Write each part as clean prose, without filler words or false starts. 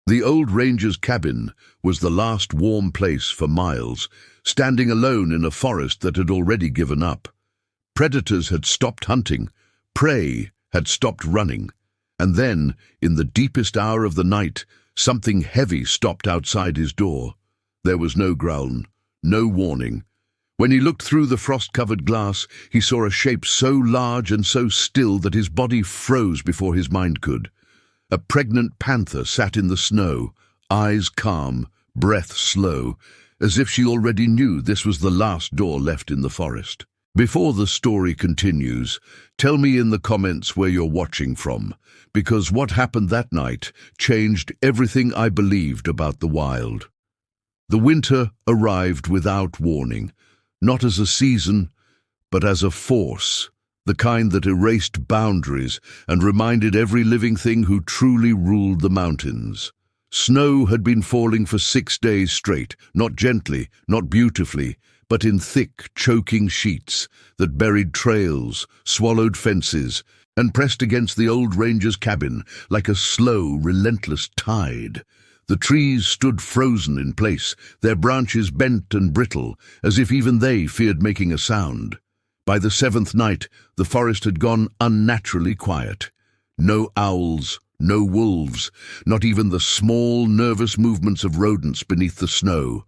The old ranger's cabin was the last warm place for miles, standing alone in a forest that had already given up. Predators had stopped hunting, prey had stopped running, and then, in the deepest hour of the night, something heavy stopped outside his door. There was no growl, no warning. When he looked through the frost-covered glass, he saw a shape so large and so still that his body froze before his mind could. A pregnant panther sat in the snow, eyes calm, breath slow, as if she already knew this was the last door left in the forest. Before the story continues, tell me in the comments where you're watching from, because what happened that night changed everything I believed about the wild. The winter arrived without warning, not as a season, but as a force. The kind that erased boundaries and reminded every living thing who truly ruled the mountains. Snow had been falling for 6 days straight, not gently, not beautifully, but in thick, choking sheets that buried trails, swallowed fences, and pressed against the old ranger's cabin like a slow, relentless tide. The trees stood frozen in place, their branches bent and brittle, as if even they feared making a sound. By the 7th night, the forest had gone unnaturally quiet. No owls, no wolves, not even the small, nervous movements of rodents beneath the snow.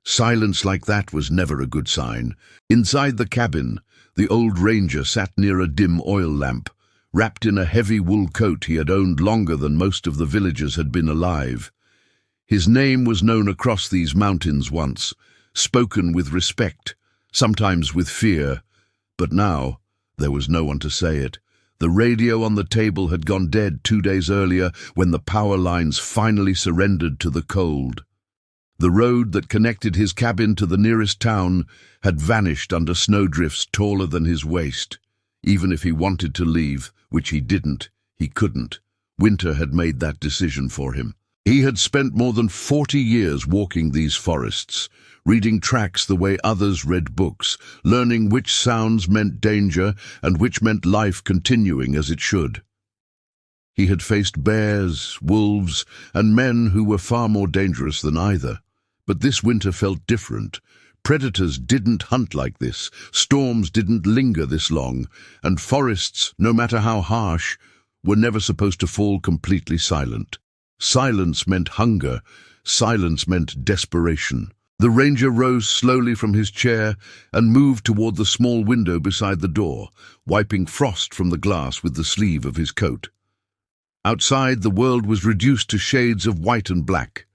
Silence like that was never a good sign. Inside the cabin, the old ranger sat near a dim oil lamp, wrapped in a heavy wool coat he had owned longer than most of the villagers had been alive. His name was known across these mountains once, spoken with respect, sometimes with fear. But now, there was no one to say it. The radio on the table had gone dead 2 days earlier when the power lines finally surrendered to the cold. The road that connected his cabin to the nearest town had vanished under snowdrifts taller than his waist. Even if he wanted to leave, which he didn't, he couldn't. Winter had made that decision for him. He had spent more than 40 years walking these forests, reading tracks the way others read books, learning which sounds meant danger and which meant life continuing as it should. He had faced bears, wolves, and men who were far more dangerous than either. But this winter felt different. Predators didn't hunt like this, storms didn't linger this long, and forests, no matter how harsh, were never supposed to fall completely silent. Silence meant hunger, silence meant desperation. The ranger rose slowly from his chair and moved toward the small window beside the door, wiping frost from the glass with the sleeve of his coat. Outside, the world was reduced to shades of white and black.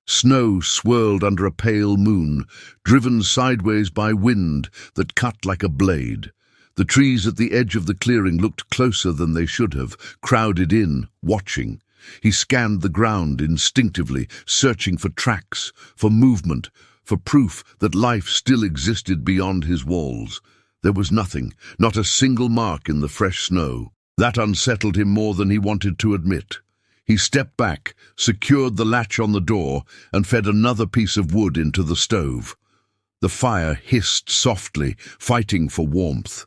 Snow swirled under a pale moon, driven sideways by wind that cut like a blade. The trees at the edge of the clearing looked closer than they should have, crowded in, watching. He scanned the ground instinctively, searching for tracks, for movement, for proof that life still existed beyond his walls. There was nothing, not a single mark in the fresh snow. That unsettled him more than he wanted to admit. He stepped back, secured the latch on the door, and fed another piece of wood into the stove. The fire hissed softly, fighting for warmth.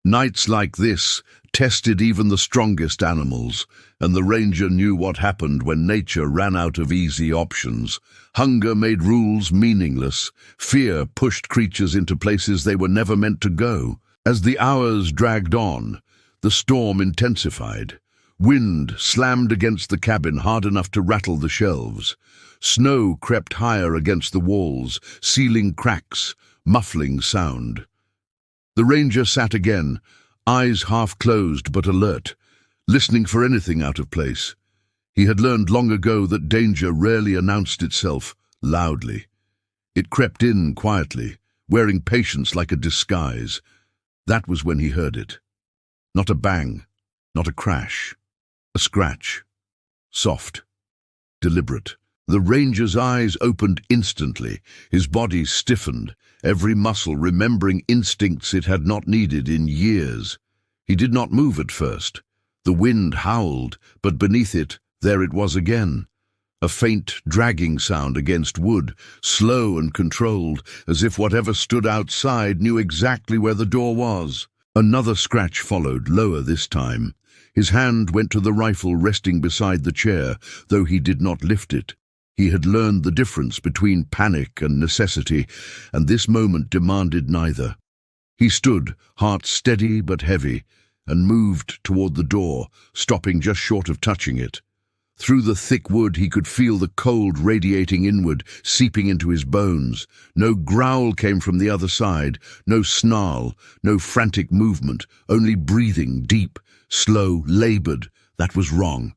Nights like this tested even the strongest animals, and the ranger knew what happened when nature ran out of easy options. Hunger made rules meaningless. Fear pushed creatures into places they were never meant to go. As the hours dragged on, the storm intensified. Wind slammed against the cabin hard enough to rattle the shelves. Snow crept higher against the walls, sealing cracks, muffling sound. The ranger sat again, eyes half closed but alert, listening for anything out of place. He had learned long ago that danger rarely announced itself loudly. It crept in quietly, wearing patience like a disguise. That was when he heard it. Not a bang, not a crash, a scratch. Soft, deliberate. The ranger's eyes opened instantly, his body stiffened, every muscle remembering instincts it had not needed in years. He did not move at first. The wind howled, but beneath it, there it was again. A faint, dragging sound against wood, slow and controlled, as if whatever stood outside knew exactly where the door was. Another scratch followed, lower this time. His hand went to the rifle resting beside the chair, though he did not lift it. He had learned the difference between panic and necessity, and this moment demanded neither. He stood, heart steady but heavy, and moved toward the door, stopping just short of touching it. Through the thick wood he could feel the cold radiating inward, seeping into his bones. No growl came from the other side, no snarl, no frantic movement, only breathing, deep, slow, labored. That was wrong.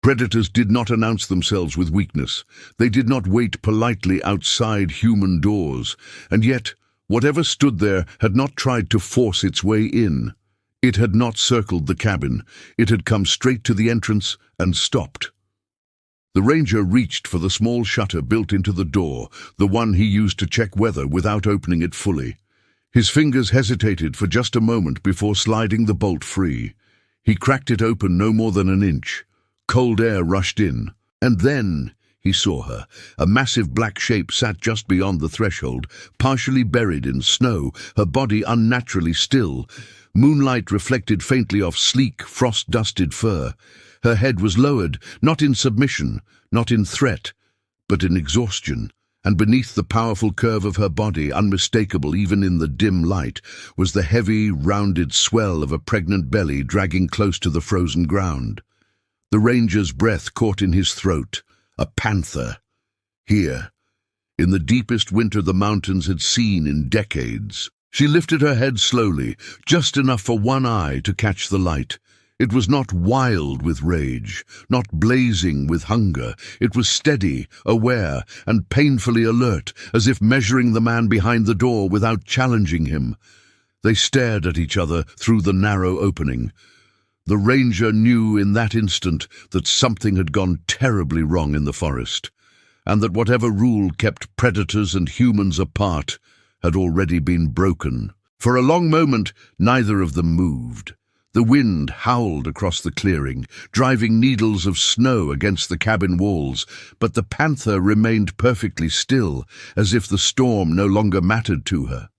Predators did not announce themselves with weakness. They did not wait politely outside human doors, and yet, whatever stood there had not tried to force its way in. It had not circled the cabin. It had come straight to the entrance and stopped. The ranger reached for the small shutter built into the door, the one he used to check weather without opening it fully. His fingers hesitated for just a moment before sliding the bolt free. He cracked it open no more than an inch. Cold air rushed in, and then he saw her. A massive black shape sat just beyond the threshold, partially buried in snow, her body unnaturally still. Moonlight reflected faintly off sleek, frost-dusted fur. Her head was lowered, not in submission, not in threat, but in exhaustion, and beneath the powerful curve of her body, unmistakable even in the dim light, was the heavy, rounded swell of a pregnant belly dragging close to the frozen ground. The ranger's breath caught in his throat. A panther. Here, in the deepest winter the mountains had seen in decades. She lifted her head slowly, just enough for one eye to catch the light. It was not wild with rage, not blazing with hunger. It was steady, aware, and painfully alert, as if measuring the man behind the door without challenging him. They stared at each other through the narrow opening. The ranger knew in that instant that something had gone terribly wrong in the forest, and that whatever rule kept predators and humans apart had already been broken. For a long moment, neither of them moved. The wind howled across the clearing, driving needles of snow against the cabin walls, but the panther remained perfectly still, as if the storm no longer mattered to her.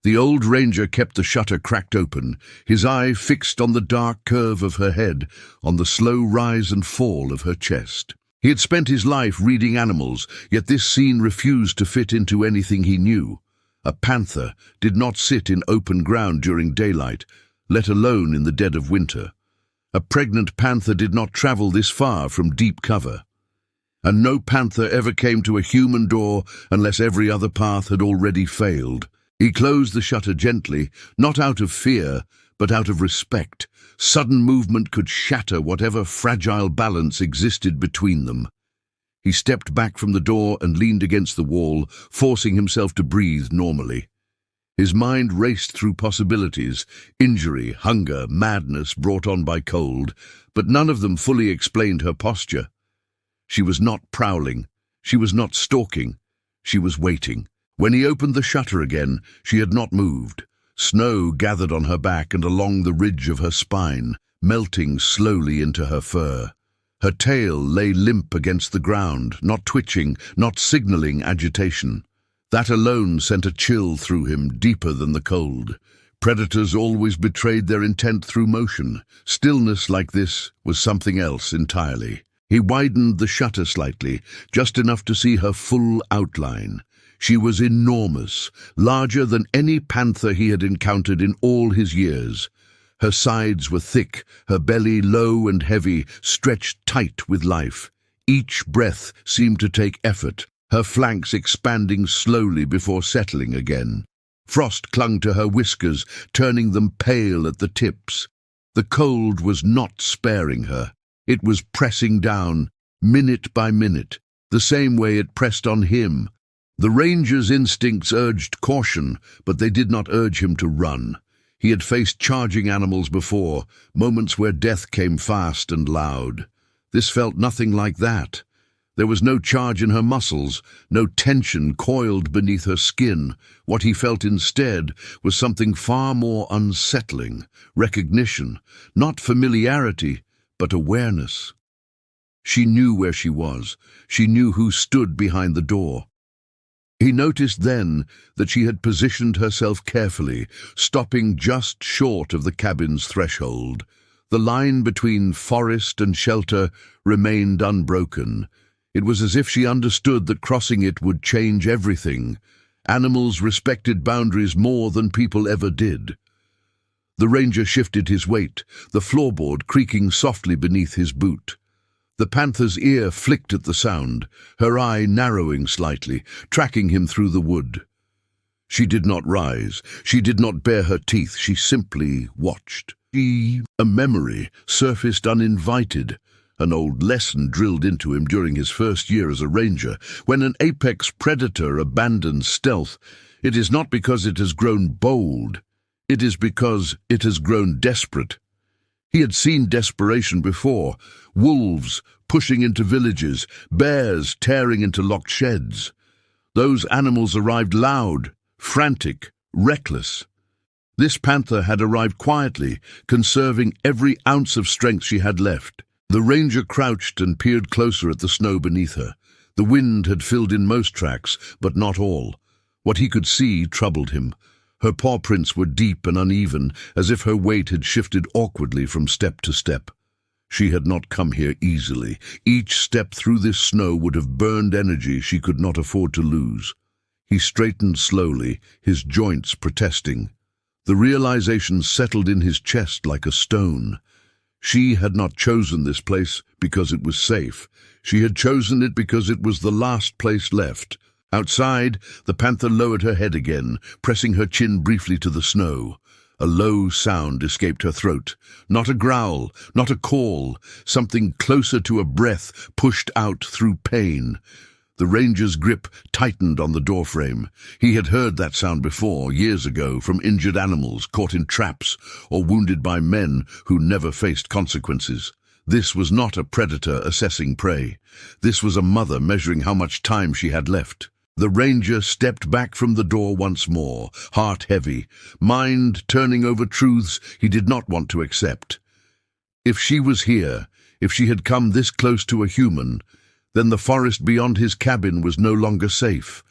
The old ranger kept the shutter cracked open, his eye fixed on the dark curve of her head, on the slow rise and fall of her chest. He had spent his life reading animals, yet this scene refused to fit into anything he knew. A panther did not sit in open ground during daylight, let alone in the dead of winter. A pregnant panther did not travel this far from deep cover. And no panther ever came to a human door unless every other path had already failed. He closed the shutter gently, not out of fear, but out of respect. Sudden movement could shatter whatever fragile balance existed between them. He stepped back from the door and leaned against the wall, forcing himself to breathe normally. His mind raced through possibilities, injury, hunger, madness brought on by cold, but none of them fully explained her posture. She was not prowling. She was not stalking. She was waiting. When he opened the shutter again, she had not moved. Snow gathered on her back and along the ridge of her spine, melting slowly into her fur. Her tail lay limp against the ground, not twitching, not signaling agitation. That alone sent a chill through him, deeper than the cold. Predators always betrayed their intent through motion. Stillness like this was something else entirely. He widened the shutter slightly, just enough to see her full outline. She was enormous, larger than any panther he had encountered in all his years. Her sides were thick, her belly low and heavy, stretched tight with life. Each breath seemed to take effort, her flanks expanding slowly before settling again. Frost clung to her whiskers, turning them pale at the tips. The cold was not sparing her. It was pressing down, minute by minute, the same way it pressed on him. The ranger's instincts urged caution, but they did not urge him to run. He had faced charging animals before, moments where death came fast and loud. This felt nothing like that. There was no charge in her muscles, no tension coiled beneath her skin. What he felt instead was something far more unsettling, recognition, not familiarity, but awareness. She knew where she was. She knew who stood behind the door. He noticed then that she had positioned herself carefully, stopping just short of the cabin's threshold. The line between forest and shelter remained unbroken. It was as if she understood that crossing it would change everything. Animals respected boundaries more than people ever did. The ranger shifted his weight, the floorboard creaking softly beneath his boot. The panther's ear flicked at the sound, her eye narrowing slightly, tracking him through the wood. She did not rise, she did not bare her teeth, she simply watched. A memory, surfaced uninvited, an old lesson drilled into him during his first year as a ranger. When an apex predator abandons stealth, it is not because it has grown bold, it is because it has grown desperate. He had seen desperation before, wolves pushing into villages, bears tearing into locked sheds. Those animals arrived loud, frantic, reckless. This panther had arrived quietly, conserving every ounce of strength she had left. The ranger crouched and peered closer at the snow beneath her. The wind had filled in most tracks, but not all. What he could see troubled him. Her paw prints were deep and uneven, as if her weight had shifted awkwardly from step to step. She had not come here easily. Each step through this snow would have burned energy she could not afford to lose. He straightened slowly, his joints protesting. The realization settled in his chest like a stone. She had not chosen this place because it was safe. She had chosen it because it was the last place left. Outside, the panther lowered her head again, pressing her chin briefly to the snow. A low sound escaped her throat. Not a growl, not a call. Something closer to a breath pushed out through pain. The ranger's grip tightened on the doorframe. He had heard that sound before, years ago, from injured animals caught in traps or wounded by men who never faced consequences. This was not a predator assessing prey. This was a mother measuring how much time she had left. The ranger stepped back from the door once more, heart heavy, mind turning over truths he did not want to accept. If she was here, if she had come this close to a human, then the forest beyond his cabin was no longer safe.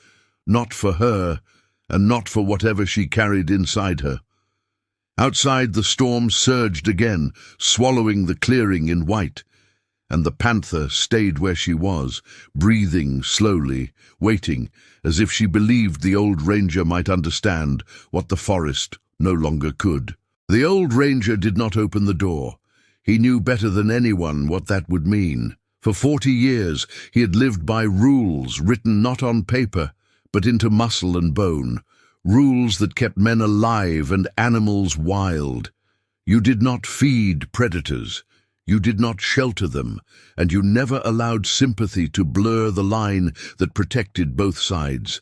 Not for her, and not for whatever she carried inside her. Outside, the storm surged again, swallowing the clearing in white, and the panther stayed where she was, breathing slowly, waiting, as if she believed the old ranger might understand what the forest no longer could. The old ranger did not open the door. He knew better than anyone what that would mean. For 40 years, he had lived by rules written not on paper, but into muscle and bone, rules that kept men alive and animals wild. You did not feed predators, you did not shelter them, and you never allowed sympathy to blur the line that protected both sides.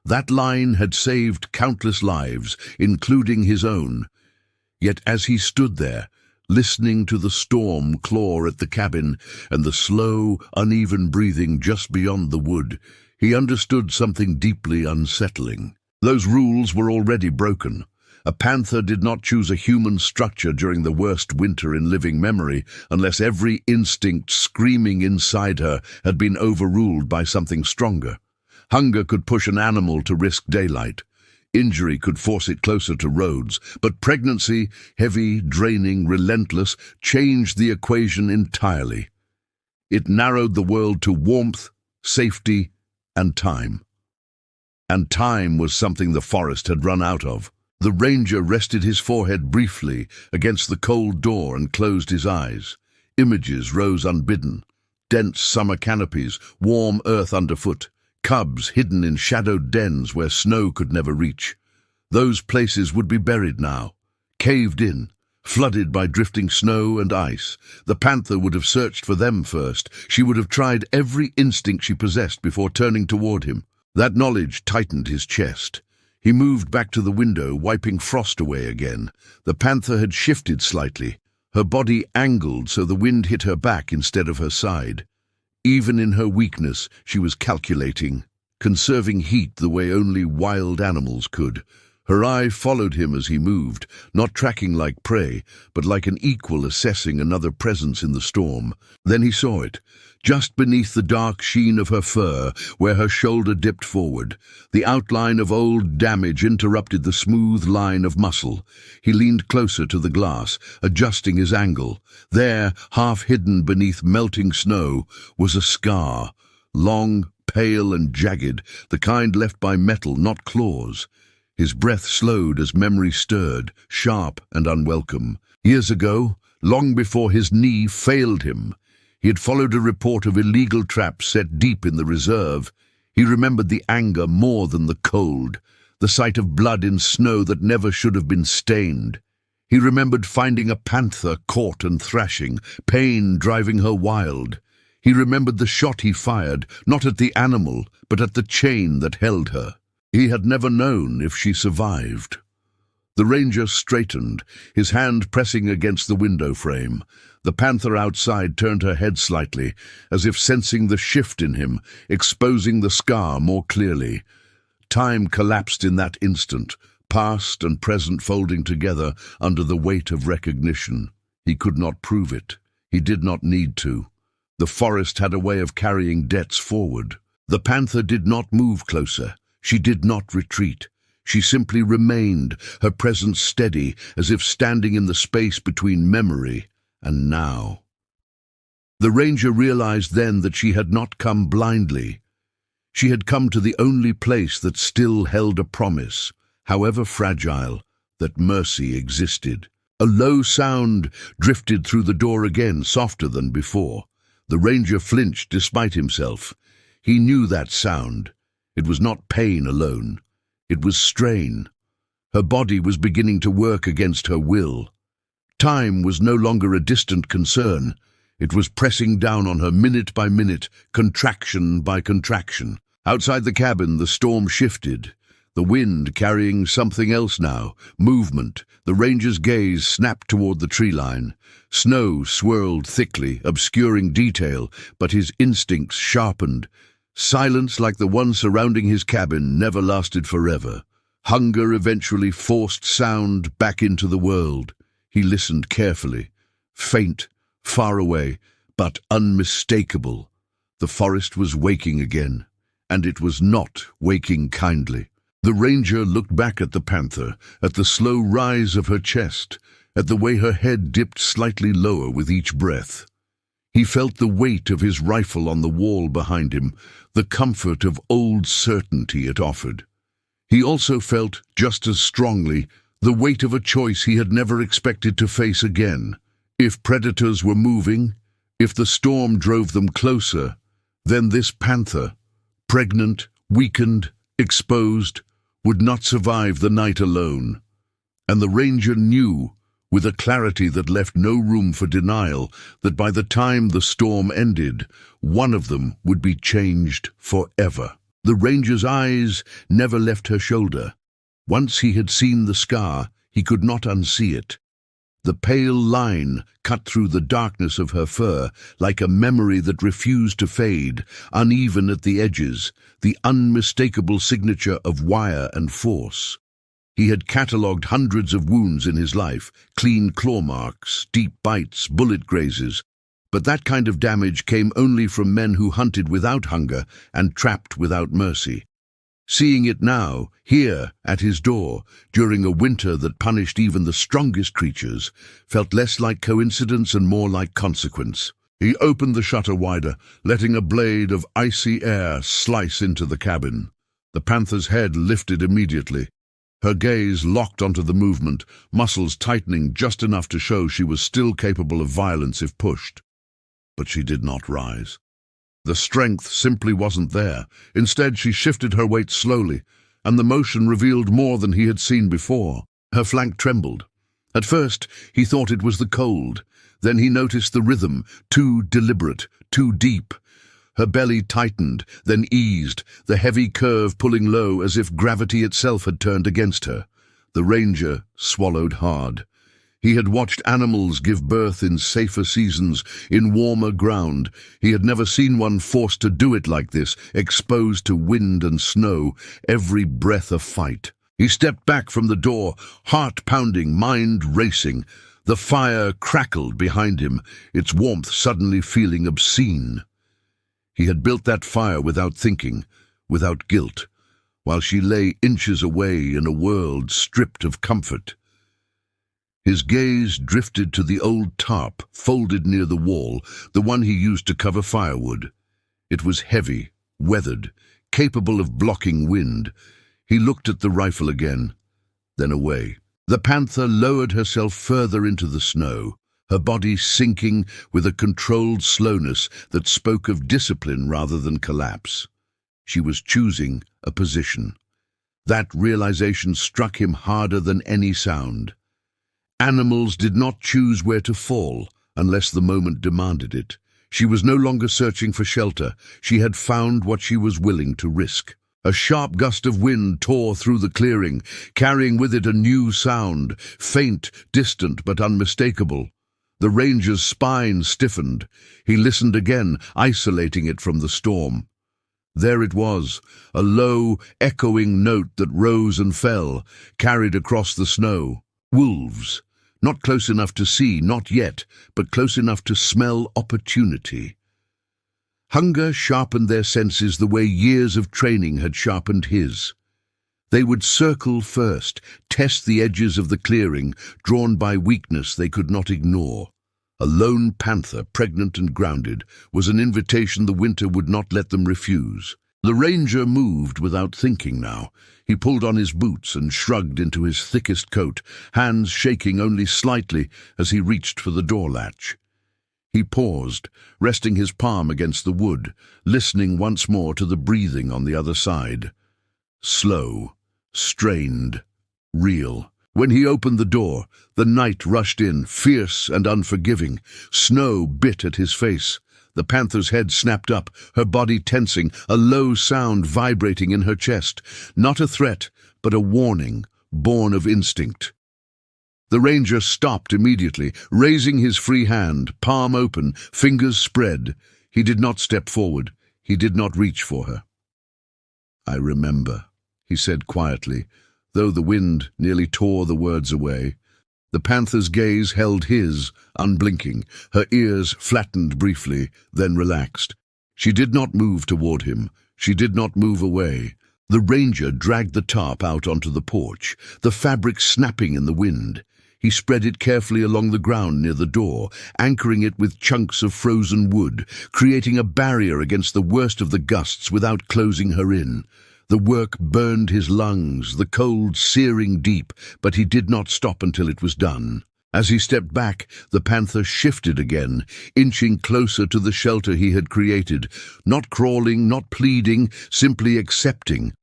That line had saved countless lives, including his own. Yet as he stood there, listening to the storm claw at the cabin and the slow, uneven breathing just beyond the wood, he understood something deeply unsettling. Those rules were already broken. A panther did not choose a human structure during the worst winter in living memory unless every instinct screaming inside her had been overruled by something stronger. Hunger could push an animal to risk daylight. Injury could force it closer to roads, but pregnancy, heavy, draining, relentless, changed the equation entirely. It narrowed the world to warmth, safety, and time. And time was something the forest had run out of. The ranger rested his forehead briefly against the cold door and closed his eyes. Images rose unbidden. Dense summer canopies, warm earth underfoot, cubs hidden in shadowed dens where snow could never reach. Those places would be buried now, caved in, flooded by drifting snow and ice. The panther would have searched for them first. She would have tried every instinct she possessed before turning toward him. That knowledge tightened his chest. He moved back to the window, wiping frost away again. The panther had shifted slightly, her body angled so the wind hit her back instead of her side. Even in her weakness, she was calculating, conserving heat the way only wild animals could. Her eye followed him as he moved, not tracking like prey, but like an equal assessing another presence in the storm. Then he saw it, just beneath the dark sheen of her fur, where her shoulder dipped forward. The outline of old damage interrupted the smooth line of muscle. He leaned closer to the glass, adjusting his angle. There, half hidden beneath melting snow, was a scar, long, pale and jagged, the kind left by metal, not claws. His breath slowed as memory stirred, sharp and unwelcome. Years ago, long before his knee failed him, he had followed a report of illegal traps set deep in the reserve. He remembered the anger more than the cold, the sight of blood in snow that never should have been stained. He remembered finding a panther caught and thrashing, pain driving her wild. He remembered the shot he fired, not at the animal, but at the chain that held her. He had never known if she survived. The ranger straightened, his hand pressing against the window frame. The panther outside turned her head slightly, as if sensing the shift in him, exposing the scar more clearly. Time collapsed in that instant, past and present folding together under the weight of recognition. He could not prove it. He did not need to. The forest had a way of carrying debts forward. The panther did not move closer. She did not retreat. She simply remained, her presence steady, as if standing in the space between memory and now. The ranger realized then that she had not come blindly. She had come to the only place that still held a promise, however fragile, that mercy existed. A low sound drifted through the door again, softer than before. The ranger flinched despite himself. He knew that sound. It was not pain alone. It was strain. Her body was beginning to work against her will. Time was no longer a distant concern. It was pressing down on her minute by minute, contraction by contraction. Outside the cabin, the storm shifted. The wind carrying something else now, movement. The ranger's gaze snapped toward the tree line. Snow swirled thickly, obscuring detail, but his instincts sharpened. Silence like the one surrounding his cabin never lasted forever. Hunger eventually forced sound back into the world. He listened carefully. Faint, far away, but unmistakable. The forest was waking again, and it was not waking kindly. The ranger looked back at the panther, at the slow rise of her chest, at the way her head dipped slightly lower with each breath. He felt the weight of his rifle on the wall behind him, the comfort of old certainty it offered. He also felt, just as strongly, the weight of a choice he had never expected to face again. If predators were moving, if the storm drove them closer, then this panther, pregnant, weakened, exposed, would not survive the night alone. And the ranger knew, with a clarity that left no room for denial, that by the time the storm ended, one of them would be changed forever. The ranger's eyes never left her shoulder. Once he had seen the scar, he could not unsee it. The pale line cut through the darkness of her fur like a memory that refused to fade, uneven at the edges, the unmistakable signature of wire and force. He had catalogued hundreds of wounds in his life, clean claw marks, deep bites, bullet grazes. But that kind of damage came only from men who hunted without hunger and trapped without mercy. Seeing it now, here, at his door, during a winter that punished even the strongest creatures, felt less like coincidence and more like consequence. He opened the shutter wider, letting a blade of icy air slice into the cabin. The panther's head lifted immediately. Her gaze locked onto the movement, muscles tightening just enough to show she was still capable of violence if pushed. But she did not rise. The strength simply wasn't there. Instead, she shifted her weight slowly, and the motion revealed more than he had seen before. Her flank trembled. At first, he thought it was the cold. Then he noticed the rhythm, too deliberate, too deep. Her belly tightened, then eased, the heavy curve pulling low as if gravity itself had turned against her. The ranger swallowed hard. He had watched animals give birth in safer seasons, in warmer ground. He had never seen one forced to do it like this, exposed to wind and snow, every breath a fight. He stepped back from the door, heart pounding, mind racing. The fire crackled behind him, its warmth suddenly feeling obscene. He had built that fire without thinking, without guilt, while she lay inches away in a world stripped of comfort. His gaze drifted to the old tarp folded near the wall, the one he used to cover firewood. It was heavy, weathered, capable of blocking wind. He looked at the rifle again, then away. The panther lowered herself further into the snow, her body sinking with a controlled slowness that spoke of discipline rather than collapse. She was choosing a position. That realization struck him harder than any sound. Animals did not choose where to fall unless the moment demanded it. She was no longer searching for shelter. She had found what she was willing to risk. A sharp gust of wind tore through the clearing, carrying with it a new sound, faint, distant, but unmistakable. The ranger's spine stiffened. He listened again, isolating it from the storm. There it was, a low, echoing note that rose and fell, carried across the snow. Wolves. Not close enough to see, not yet, but close enough to smell opportunity. Hunger sharpened their senses the way years of training had sharpened his. They would circle first, test the edges of the clearing, drawn by weakness they could not ignore. A lone panther, pregnant and grounded, was an invitation the winter would not let them refuse. The ranger moved without thinking now. He pulled on his boots and shrugged into his thickest coat, hands shaking only slightly as he reached for the door latch. He paused, resting his palm against the wood, listening once more to the breathing on the other side. Slow, strained, real. When he opened the door, the night rushed in, fierce and unforgiving. Snow bit at his face. The panther's head snapped up, her body tensing, a low sound vibrating in her chest. Not a threat, but a warning, born of instinct. The ranger stopped immediately, raising his free hand, palm open, fingers spread. He did not step forward. He did not reach for her. "I remember," he said quietly, though the wind nearly tore the words away. The panther's gaze held his, unblinking, her ears flattened briefly, then relaxed. She did not move toward him. She did not move away. The ranger dragged the tarp out onto the porch, the fabric snapping in the wind. He spread it carefully along the ground near the door, anchoring it with chunks of frozen wood, creating a barrier against the worst of the gusts without closing her in. The work burned his lungs, the cold searing deep, but he did not stop until it was done. As he stepped back, the panther shifted again, inching closer to the shelter he had created, not crawling, not pleading, simply accepting.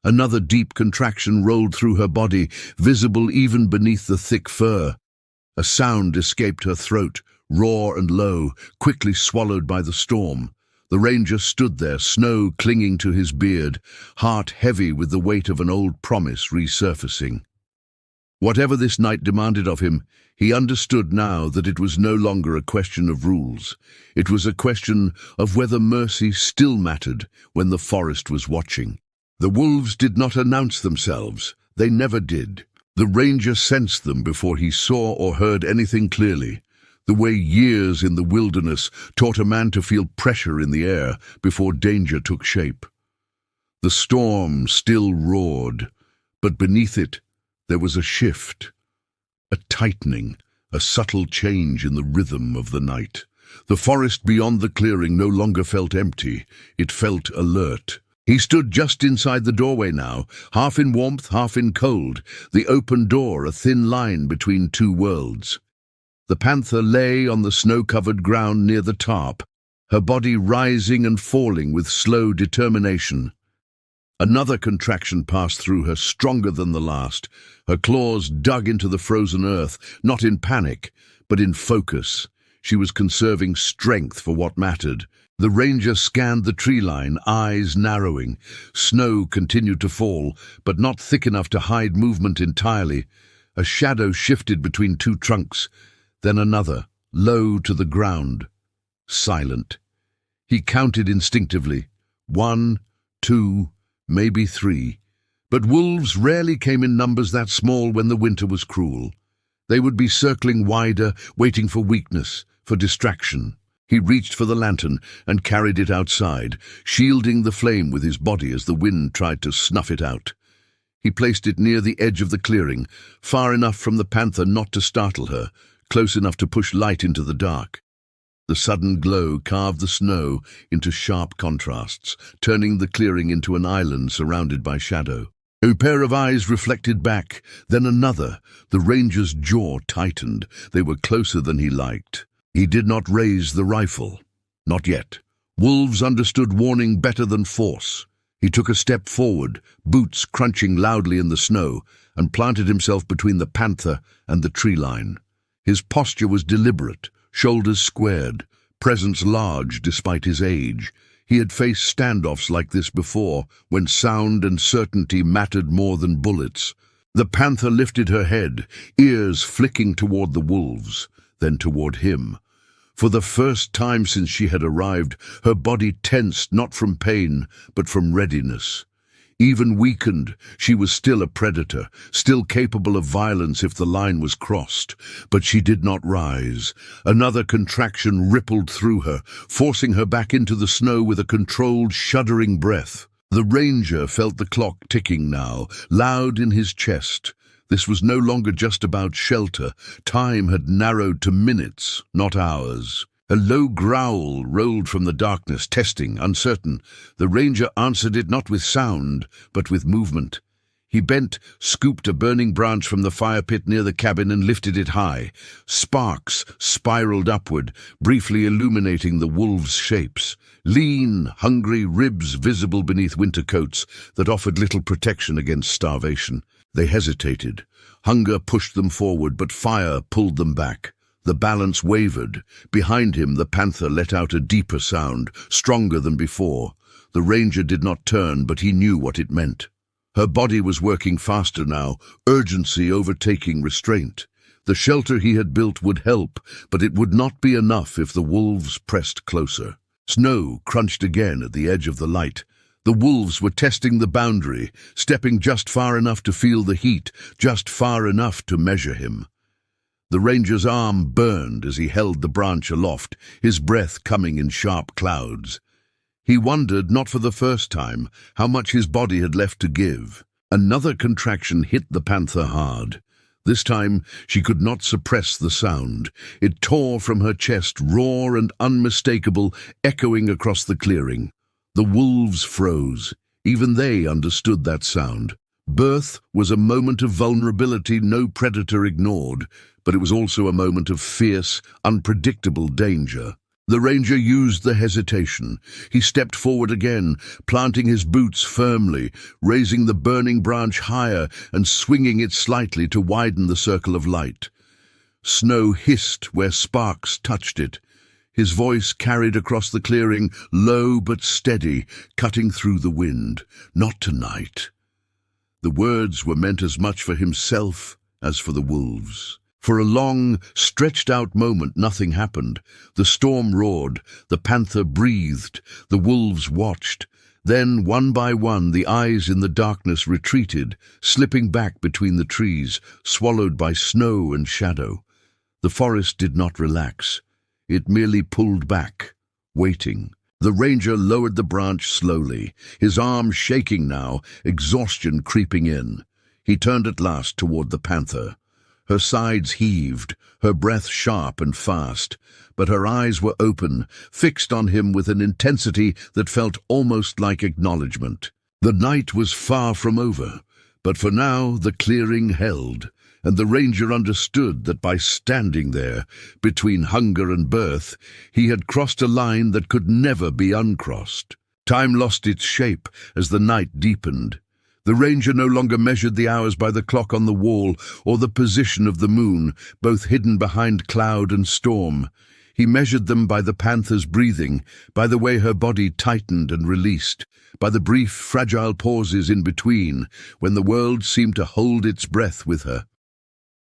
Another deep contraction rolled through her body, visible even beneath the thick fur. A sound escaped her throat, raw and low, quickly swallowed by the storm. The ranger stood there, snow clinging to his beard, heart heavy with the weight of an old promise resurfacing. Whatever this night demanded of him, he understood now that it was no longer a question of rules. It was a question of whether mercy still mattered when the forest was watching. The wolves did not announce themselves. They never did. The ranger sensed them before he saw or heard anything clearly, the way years in the wilderness taught a man to feel pressure in the air before danger took shape. The storm still roared, but beneath it there was a shift, a tightening, a subtle change in the rhythm of the night. The forest beyond the clearing no longer felt empty. It felt alert. He stood just inside the doorway now, half in warmth, half in cold, the open door a thin line between two worlds. The panther lay on the snow-covered ground near the tarp, her body rising and falling with slow determination. Another contraction passed through her, stronger than the last. Her claws dug into the frozen earth, not in panic, but in focus. She was conserving strength for what mattered. The ranger scanned the tree line, eyes narrowing. Snow continued to fall, but not thick enough to hide movement entirely. A shadow shifted between two trunks, then another, low to the ground. Silent. He counted instinctively. 1, 2, maybe 3. But wolves rarely came in numbers that small when the winter was cruel. They would be circling wider, waiting for weakness, for distraction. He reached for the lantern and carried it outside, shielding the flame with his body as the wind tried to snuff it out. He placed it near the edge of the clearing, far enough from the panther not to startle her, close enough to push light into the dark. The sudden glow carved the snow into sharp contrasts, turning the clearing into an island surrounded by shadow. A pair of eyes reflected back, then another. The ranger's jaw tightened. They were closer than he liked. He did not raise the rifle. Not yet. Wolves understood warning better than force. He took a step forward, boots crunching loudly in the snow, and planted himself between the panther and the tree line. His posture was deliberate, shoulders squared, presence large despite his age. He had faced standoffs like this before, when sound and certainty mattered more than bullets. The panther lifted her head, ears flicking toward the wolves, then toward him. For the first time since she had arrived, her body tensed not from pain, but from readiness. Even weakened, she was still a predator, still capable of violence if the line was crossed. But she did not rise. Another contraction rippled through her, forcing her back into the snow with a controlled, shuddering breath. The ranger felt the clock ticking now, loud in his chest. This was no longer just about shelter. Time had narrowed to minutes, not hours. A low growl rolled from the darkness, testing, uncertain. The ranger answered it not with sound, but with movement. He bent, scooped a burning branch from the fire pit near the cabin and lifted it high. Sparks spiraled upward, briefly illuminating the wolves' shapes. Lean, hungry ribs visible beneath winter coats that offered little protection against starvation. They hesitated. Hunger pushed them forward, but fire pulled them back. The balance wavered. Behind him, the panther let out a deeper sound, stronger than before. The ranger did not turn, but he knew what it meant. Her body was working faster now, urgency overtaking restraint. The shelter he had built would help, but it would not be enough if the wolves pressed closer. Snow crunched again at the edge of the light. The wolves were testing the boundary, stepping just far enough to feel the heat, just far enough to measure him. The ranger's arm burned as he held the branch aloft, his breath coming in sharp clouds. He wondered, not for the first time, how much his body had left to give. Another contraction hit the panther hard. This time she could not suppress the sound. It tore from her chest, raw and unmistakable, echoing across the clearing. The wolves froze. Even they understood that sound. Birth was a moment of vulnerability no predator ignored, but it was also a moment of fierce, unpredictable danger. The ranger used the hesitation. He stepped forward again, planting his boots firmly, raising the burning branch higher and swinging it slightly to widen the circle of light. Snow hissed where sparks touched it. His voice carried across the clearing, low but steady, cutting through the wind. Not tonight. The words were meant as much for himself as for the wolves. For a long, stretched-out moment, nothing happened. The storm roared, the panther breathed, the wolves watched. Then, one by one, the eyes in the darkness retreated, slipping back between the trees, swallowed by snow and shadow. The forest did not relax. It merely pulled back, waiting. The ranger lowered the branch slowly, his arms shaking now, exhaustion creeping in. He turned at last toward the panther. Her sides heaved, her breath sharp and fast, but her eyes were open, fixed on him with an intensity that felt almost like acknowledgement. The night was far from over, but for now the clearing held, and the ranger understood that by standing there, between hunger and birth, he had crossed a line that could never be uncrossed. Time lost its shape as the night deepened. The ranger no longer measured the hours by the clock on the wall or the position of the moon, both hidden behind cloud and storm. He measured them by the panther's breathing, by the way her body tightened and released, by the brief, fragile pauses in between, when the world seemed to hold its breath with her.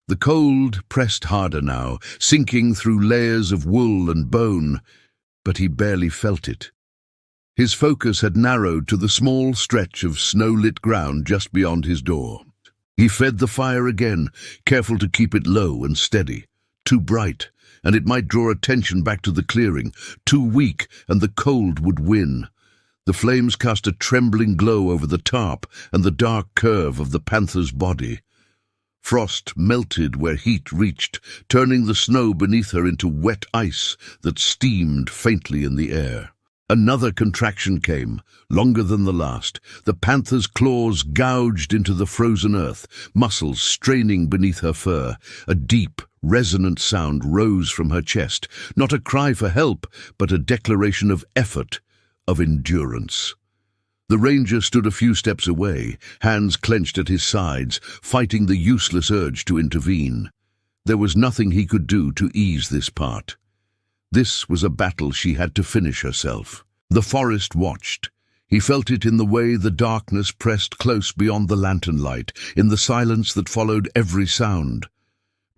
The cold pressed harder now, sinking through layers of wool and bone, but he barely felt it. His focus had narrowed to the small stretch of snow-lit ground just beyond his door. He fed the fire again, careful to keep it low and steady. Too bright, and it might draw attention back to the clearing. Too weak, and the cold would win. The flames cast a trembling glow over the tarp and the dark curve of the panther's body. Frost melted where heat reached, turning the snow beneath her into wet ice that steamed faintly in the air. Another contraction came, longer than the last. The panther's claws gouged into the frozen earth, muscles straining beneath her fur. A deep, resonant sound rose from her chest, not a cry for help, but a declaration of effort, of endurance. The ranger stood a few steps away, hands clenched at his sides, fighting the useless urge to intervene. There was nothing he could do to ease this part. This was a battle she had to finish herself. The forest watched. He felt it in the way the darkness pressed close beyond the lantern light, in the silence that followed every sound.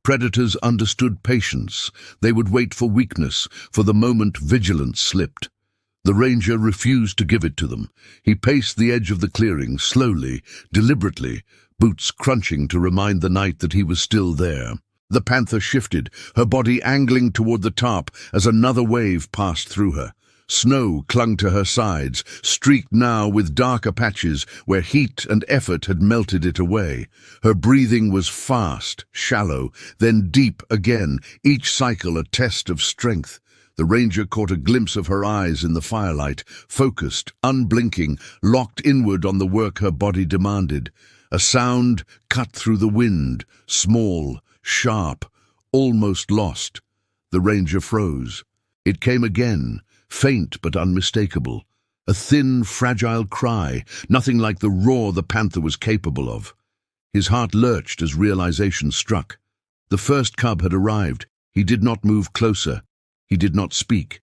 Predators understood patience. They would wait for weakness, for the moment vigilance slipped. The ranger refused to give it to them. He paced the edge of the clearing, slowly, deliberately, boots crunching to remind the night that he was still there. The panther shifted, her body angling toward the top as another wave passed through her. Snow clung to her sides, streaked now with darker patches where heat and effort had melted it away. Her breathing was fast, shallow, then deep again, each cycle a test of strength. The ranger caught a glimpse of her eyes in the firelight, focused, unblinking, locked inward on the work her body demanded. A sound cut through the wind, small, sharp, almost lost. The ranger froze. It came again, faint but unmistakable. A thin, fragile cry, nothing like the roar the panther was capable of. His heart lurched as realization struck. The first cub had arrived. He did not move closer. He did not speak.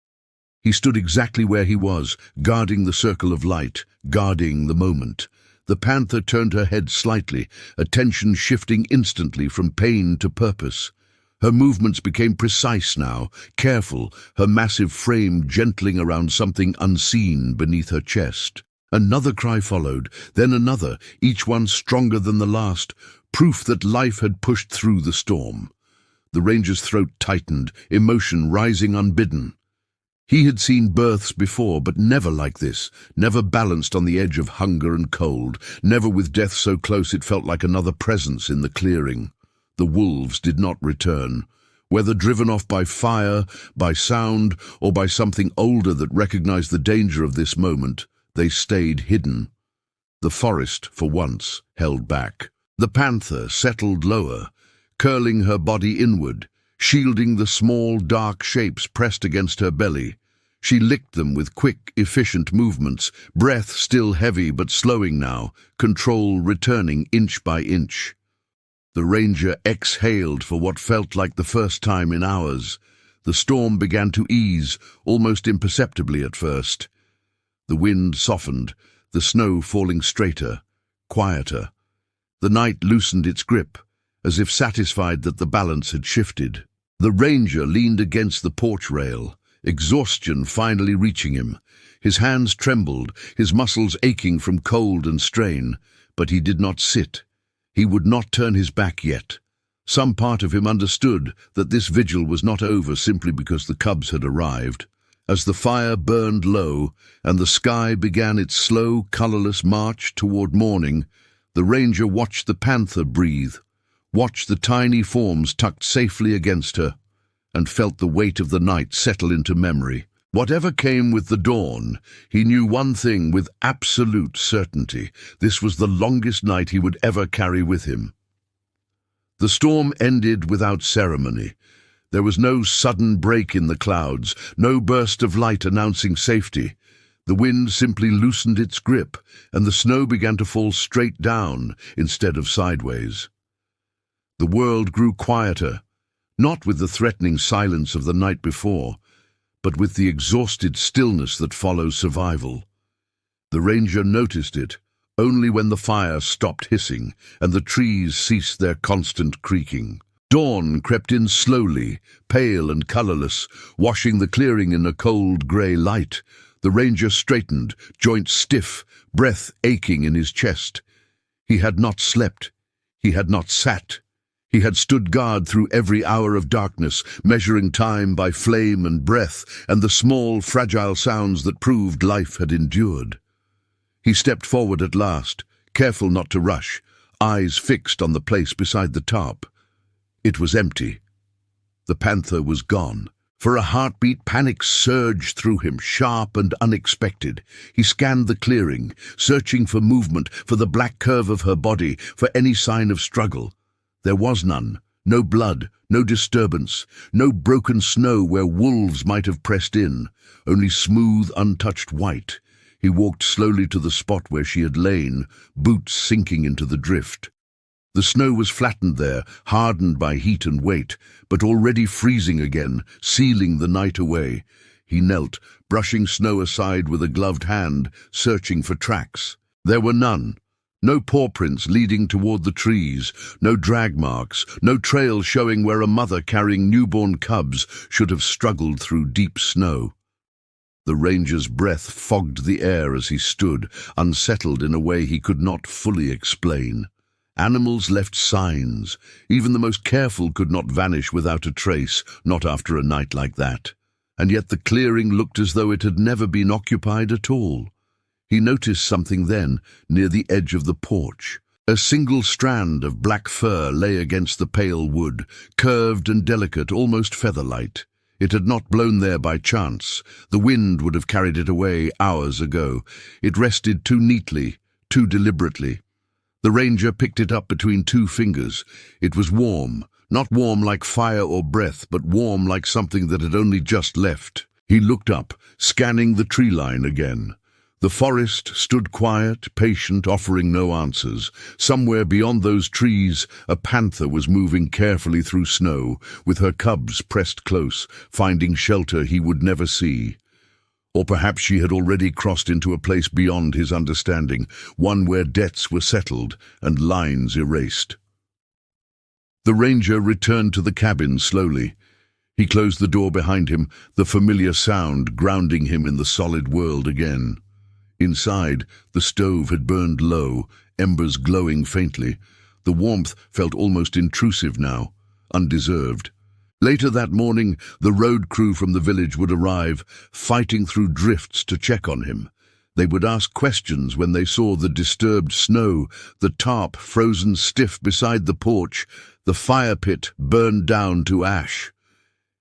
He stood exactly where he was, guarding the circle of light, guarding the moment. The panther turned her head slightly, attention shifting instantly from pain to purpose. Her movements became precise now, careful, her massive frame gentling around something unseen beneath her chest. Another cry followed, then another, each one stronger than the last, proof that life had pushed through the storm. The ranger's throat tightened, emotion rising unbidden. He had seen births before, but never like this, never balanced on the edge of hunger and cold, never with death so close it felt like another presence in the clearing. The wolves did not return. Whether driven off by fire, by sound, or by something older that recognized the danger of this moment, they stayed hidden. The forest, for once, held back. The panther settled lower, curling her body inward, shielding the small, dark shapes pressed against her belly. She licked them with quick, efficient movements, breath still heavy but slowing now, control returning inch by inch. The ranger exhaled for what felt like the first time in hours. The storm began to ease, almost imperceptibly at first. The wind softened, the snow falling straighter, quieter. The night loosened its grip, as if satisfied that the balance had shifted. The ranger leaned against the porch rail, exhaustion finally reaching him. His hands trembled, his muscles aching from cold and strain, but he did not sit. He would not turn his back yet. Some part of him understood that this vigil was not over simply because the cubs had arrived. As the fire burned low and the sky began its slow, colorless march toward morning, the ranger watched the panther breathe, watched the tiny forms tucked safely against her, and felt the weight of the night settle into memory. Whatever came with the dawn, he knew one thing with absolute certainty. This was the longest night he would ever carry with him. The storm ended without ceremony. There was no sudden break in the clouds, no burst of light announcing safety. The wind simply loosened its grip, and the snow began to fall straight down instead of sideways. The world grew quieter, not with the threatening silence of the night before, but with the exhausted stillness that follows survival. The ranger noticed it only when the fire stopped hissing and the trees ceased their constant creaking. Dawn crept in slowly, pale and colorless, washing the clearing in a cold grey light. The ranger straightened, joints stiff, breath aching in his chest. He had not slept. He had not sat. He had stood guard through every hour of darkness, measuring time by flame and breath, and the small, fragile sounds that proved life had endured. He stepped forward at last, careful not to rush, eyes fixed on the place beside the tarp. It was empty. The panther was gone. For a heartbeat, panic surged through him, sharp and unexpected. He scanned the clearing, searching for movement, for the black curve of her body, for any sign of struggle. There was none. No blood, no disturbance, no broken snow where wolves might have pressed in, only smooth, untouched white. He walked slowly to the spot where she had lain, boots sinking into the drift. The snow was flattened there, hardened by heat and weight, but already freezing again, sealing the night away. He knelt, brushing snow aside with a gloved hand, searching for tracks. There were none. No paw prints leading toward the trees, no drag marks, no trail showing where a mother carrying newborn cubs should have struggled through deep snow. The ranger's breath fogged the air as he stood, unsettled in a way he could not fully explain. Animals left signs. Even the most careful could not vanish without a trace, not after a night like that. And yet the clearing looked as though it had never been occupied at all. He noticed something then, near the edge of the porch. A single strand of black fur lay against the pale wood, curved and delicate, almost feather-light. It had not blown there by chance. The wind would have carried it away hours ago. It rested too neatly, too deliberately. The ranger picked it up between two fingers. It was warm, not warm like fire or breath, but warm like something that had only just left. He looked up, scanning the tree line again. The forest stood quiet, patient, offering no answers. Somewhere beyond those trees, a panther was moving carefully through snow, with her cubs pressed close, finding shelter he would never see. Or perhaps she had already crossed into a place beyond his understanding, one where debts were settled and lines erased. The ranger returned to the cabin slowly. He closed the door behind him, the familiar sound grounding him in the solid world again. Inside, the stove had burned low, embers glowing faintly. The warmth felt almost intrusive now, undeserved. Later that morning, the road crew from the village would arrive, fighting through drifts to check on him. They would ask questions when they saw the disturbed snow, the tarp frozen stiff beside the porch, the fire pit burned down to ash.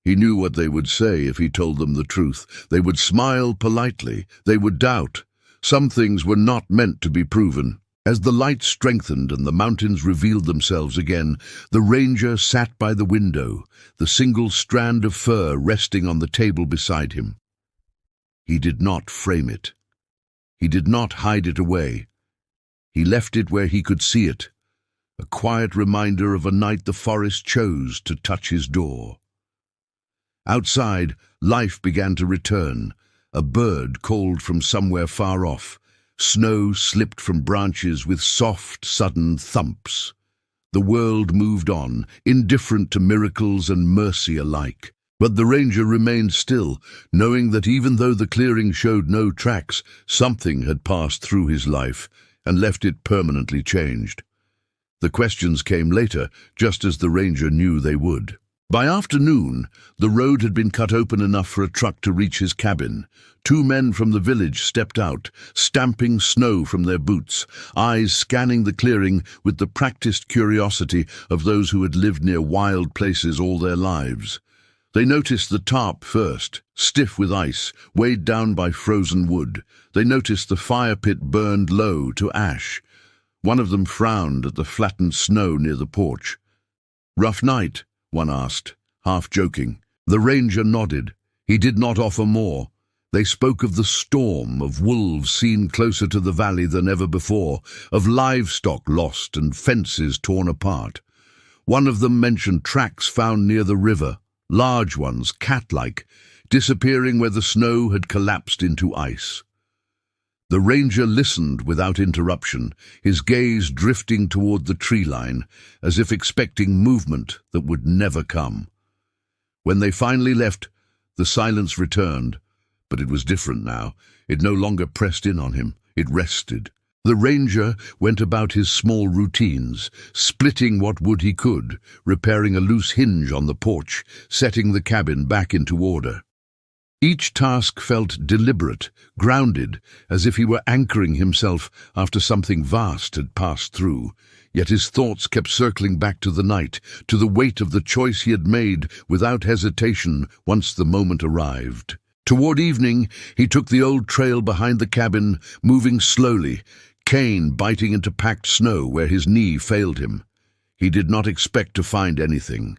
He knew what they would say if he told them the truth. They would smile politely. They would doubt. Some things were not meant to be proven. As the light strengthened and the mountains revealed themselves again, the ranger sat by the window, the single strand of fur resting on the table beside him. He did not frame it. He did not hide it away. He left it where he could see it, a quiet reminder of a night the forest chose to touch his door. Outside, life began to return. A bird called from somewhere far off. Snow slipped from branches with soft, sudden thumps. The world moved on, indifferent to miracles and mercy alike. But the ranger remained still, knowing that even though the clearing showed no tracks, something had passed through his life and left it permanently changed. The questions came later, just as the ranger knew they would. By afternoon, the road had been cut open enough for a truck to reach his cabin. Two men from the village stepped out, stamping snow from their boots, eyes scanning the clearing with the practiced curiosity of those who had lived near wild places all their lives. They noticed the tarp first, stiff with ice, weighed down by frozen wood. They noticed the fire pit burned low to ash. One of them frowned at the flattened snow near the porch. "Rough night?" one asked, half joking. The ranger nodded. He did not offer more. They spoke of the storm, of wolves seen closer to the valley than ever before, of livestock lost and fences torn apart. One of them mentioned tracks found near the river, large ones, cat-like, disappearing where the snow had collapsed into ice. The ranger listened without interruption, his gaze drifting toward the tree line, as if expecting movement that would never come. When they finally left, the silence returned, but it was different now. It no longer pressed in on him. It rested. The ranger went about his small routines, splitting what wood he could, repairing a loose hinge on the porch, setting the cabin back into order. Each task felt deliberate, grounded, as if he were anchoring himself after something vast had passed through. Yet his thoughts kept circling back to the night, to the weight of the choice he had made without hesitation once the moment arrived. Toward evening, he took the old trail behind the cabin, moving slowly, cane biting into packed snow where his knee failed him. He did not expect to find anything.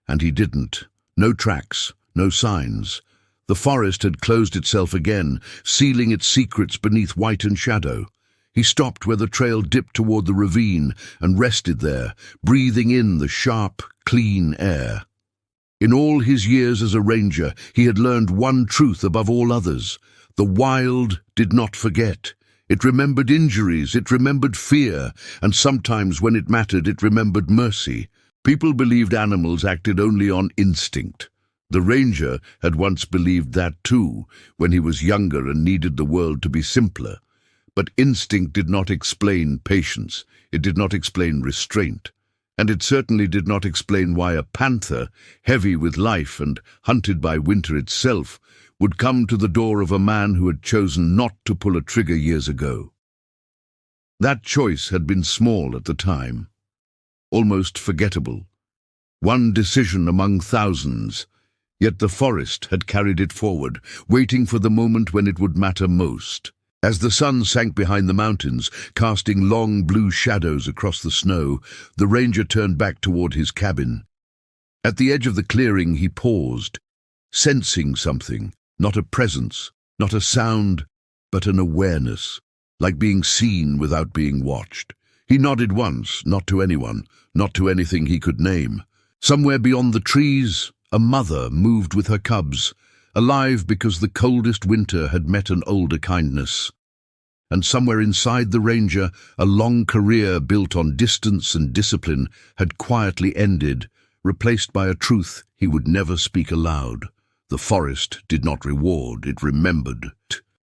And he didn't. No tracks, no signs. The forest had closed itself again, sealing its secrets beneath white and shadow. He stopped where the trail dipped toward the ravine and rested there, breathing in the sharp, clean air. In all his years as a ranger, he had learned one truth above all others. The wild did not forget. It remembered injuries, it remembered fear, and sometimes when it mattered, it remembered mercy. People believed animals acted only on instinct. The ranger had once believed that too, when he was younger and needed the world to be simpler. But instinct did not explain patience, it did not explain restraint, and it certainly did not explain why a panther, heavy with life and hunted by winter itself, would come to the door of a man who had chosen not to pull a trigger years ago. That choice had been small at the time, almost forgettable. One decision among thousands, yet the forest had carried it forward, waiting for the moment when it would matter most. As the sun sank behind the mountains, casting long blue shadows across the snow, the ranger turned back toward his cabin. At the edge of the clearing he paused, sensing something, not a presence, not a sound, but an awareness, like being seen without being watched. He nodded once, not to anyone, not to anything he could name. Somewhere beyond the trees, a mother moved with her cubs, alive because the coldest winter had met an older kindness. And somewhere inside the ranger, a long career built on distance and discipline had quietly ended, replaced by a truth he would never speak aloud. The forest did not reward, it remembered.